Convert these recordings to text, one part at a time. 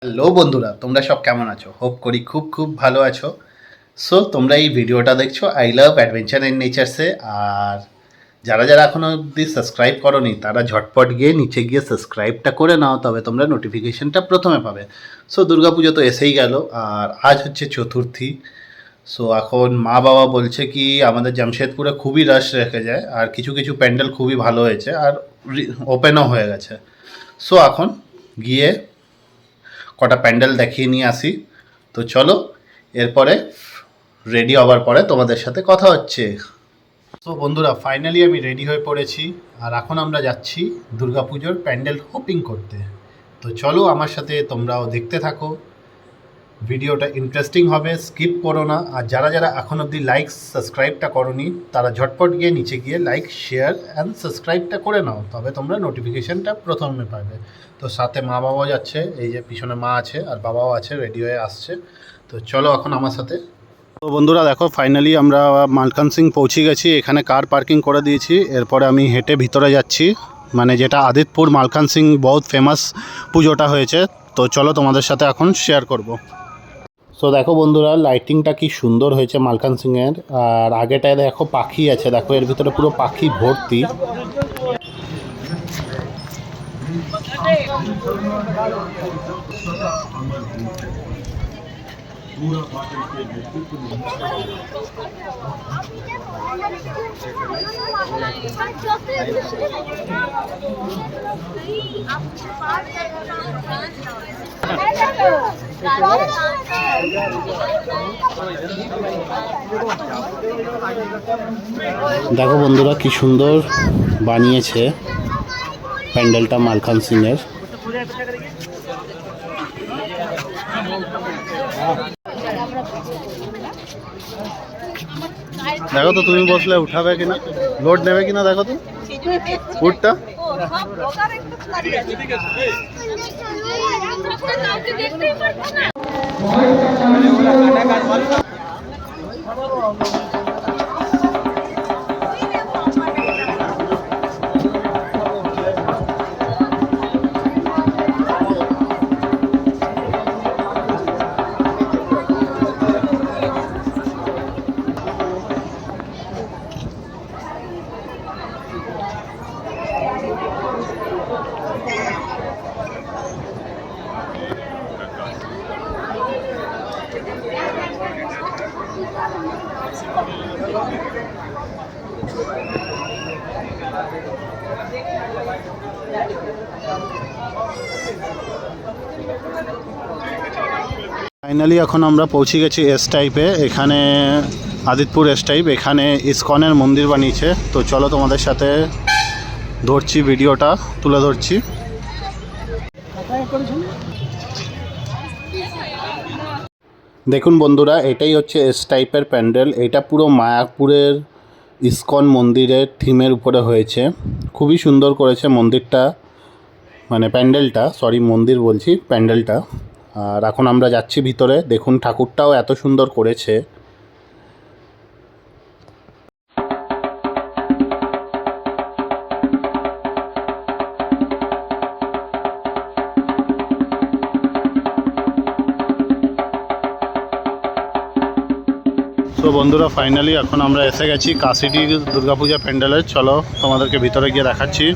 Hello বন্ধুরা, তোমরা সব কেমন আছো? হোপ করি খুব খুব ভালো আছো। সো তোমরা এই ভিডিওটা দেখছো আই লাভ অ্যাডভেঞ্চার ইন নেচার্সে। আর যারা যারা এখনও অবধি সাবস্ক্রাইব করোনি তারা ঝটপট গিয়ে নিচে গিয়ে সাবস্ক্রাইবটা করে নাও, তবে তোমরা নোটিফিকেশনটা প্রথমে পাবে। সো দুর্গাপুজো তো এসেই গেল, আর আজ হচ্ছে চতুর্থী। সো এখন মা বাবা বলছে কি আমাদের জামশেদপুরে খুবই রাশ রেখে যায়, আর কিছু কিছু প্যান্ডেল খুবই ভালো হয়েছে আর ওপেনও হয়ে গেছে। সো এখন গিয়ে কটা প্যান্ডেল দেখিয়ে নিয়ে আসি। তো চলো, এরপরে রেডি হওয়ার পরে তোমাদের সাথে কথা হচ্ছে। তো বন্ধুরা, ফাইনালি আমি রেডি হয়ে পড়েছি, আর এখন আমরা যাচ্ছি দুর্গাপুজোর প্যান্ডেল হোপিং করতে। তো চলো আমার সাথে, তোমরাও দেখতে থাকো, ভিডিওটা ইন্টারেস্টিং হবে, স্কিপ করো না। আর যারা যারা এখন অবধি লাইক সাবস্ক্রাইবটা করোনি তারা ঝটপট গিয়ে নিচে গিয়ে লাইক শেয়ার অ্যান্ড সাবস্ক্রাইবটা করে নাও, তবে তোমরা নোটিফিকেশানটা প্রথমে পাবে। তো সাথে মা বাবাও যাচ্ছে, এই যে পিছনে মা আছে আর বাবাও আছে, রেডি হয়ে আসছে। তো চলো এখন আমার সাথে। তো বন্ধুরা দেখো, ফাইনালি আমরা মালকান সিং পৌঁছে গেছি। এখানে কার পার্কিং করে দিয়েছি, এরপরে আমি হেঁটে ভিতরে যাচ্ছি, মানে যেটা আদিতপুর মালকান সিং বহুত ফেমাস পুজোটা হয়েছে। তো চলো তোমাদের সাথে এখন শেয়ার করব। সো দেখো বন্ধুরা, লাইটিংটা কি সুন্দর হয়েছে মালকান সিংয়ের। আর আগেটায় দেখো পাখি আছে, দেখো এর ভিতরে পুরো পাখি ভর্তি। দেখো বন্ধুরা কি সুন্দর বানিয়েছে প্যান্ডেলটা মালখান সিংয়ের। দেখো তো তুমি বসলে উঠাবে কিনা, লোড নেবে কিনা, দেখো তো উঠটা। ফাইনালি এখন আমরা পৌঁছে গেছি এস টাইপে। এখানে আদিতপুর এস টাইপ, এখানে ইসকনের মন্দির বানিয়েছে। তো চলো তোমাদের সাথে ধরছি, ভিডিওটা তুলে ধরছি। দেখুন বন্ধুরা, এটাই হচ্ছে এস টাইপের প্যান্ডেল। এটা পুরো মায়াপুরের ইসকন মন্দিরের থিমের উপরে হয়েছে। খুবই সুন্দর করেছে মন্দিরটা, মানে প্যান্ডেলটা, সরি মন্দির বলছি, প্যান্ডেলটা। আর এখন আমরা যাচ্ছি ভিতরে। দেখুন ঠাকুরটাও এত সুন্দর করেছে। তো বন্ধুরা, ফাইনালি এখন আমরা এসে গেছি কাশিডি দুর্গাপূজা প্যান্ডেলে। চলো তোমাদেরকে ভিতরে গিয়ে দেখাচ্ছি।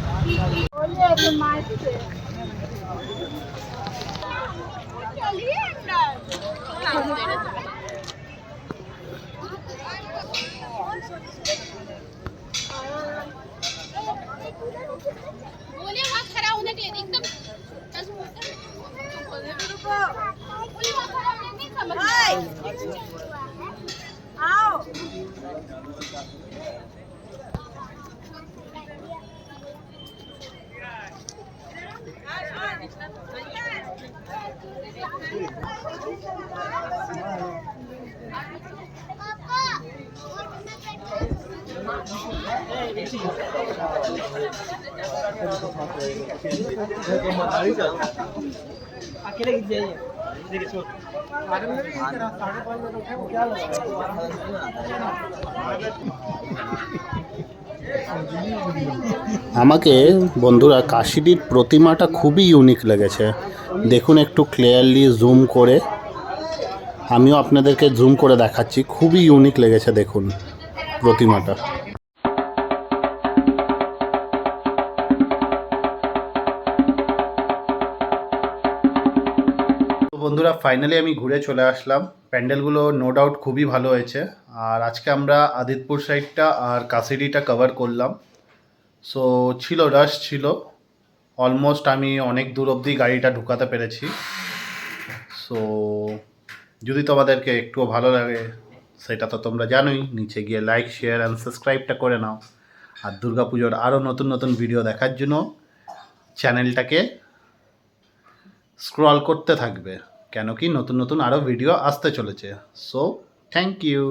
আমাকে বন্ধুরা কাশিডির প্রতিমাটা খুবই ইউনিক লেগেছে। দেখুন একটু ক্লিয়ারলি জুম করে, আমিও আপনাদেরকে জুম করে দেখাচ্ছি, খুবই ইউনিক লেগেছে দেখুন প্রতিমাটা। তো বন্ধুরা ফাইনালি আমি ঘুরে চলে আসলাম। প্যান্ডেলগুলো নো ডাউট খুবই ভালো হয়েছে। আর আজকে আমরা আদিতপুর সাইডটা আর কাশিডিটা কভার করলাম। সো ছিল, রাশ ছিল, অলমোস্ট আমি অনেক দূর অবধি গাড়িটা ঢুকাতে পেরেছি। সো যদি তোমাদেরকে একটুও ভালো লাগে সেটা তো তোমরা জানোই, নিচে গিয়ে লাইক শেয়ার অ্যান্ড সাবস্ক্রাইবটা করে নাও। আর দুর্গাপুজোর আরও নতুন নতুন ভিডিও দেখার জন্য চ্যানেলটাকে স্ক্রল করতে থাকবে, কেন কি নতুন নতুন আরও ভিডিও আসতে চলেছে। So thank you.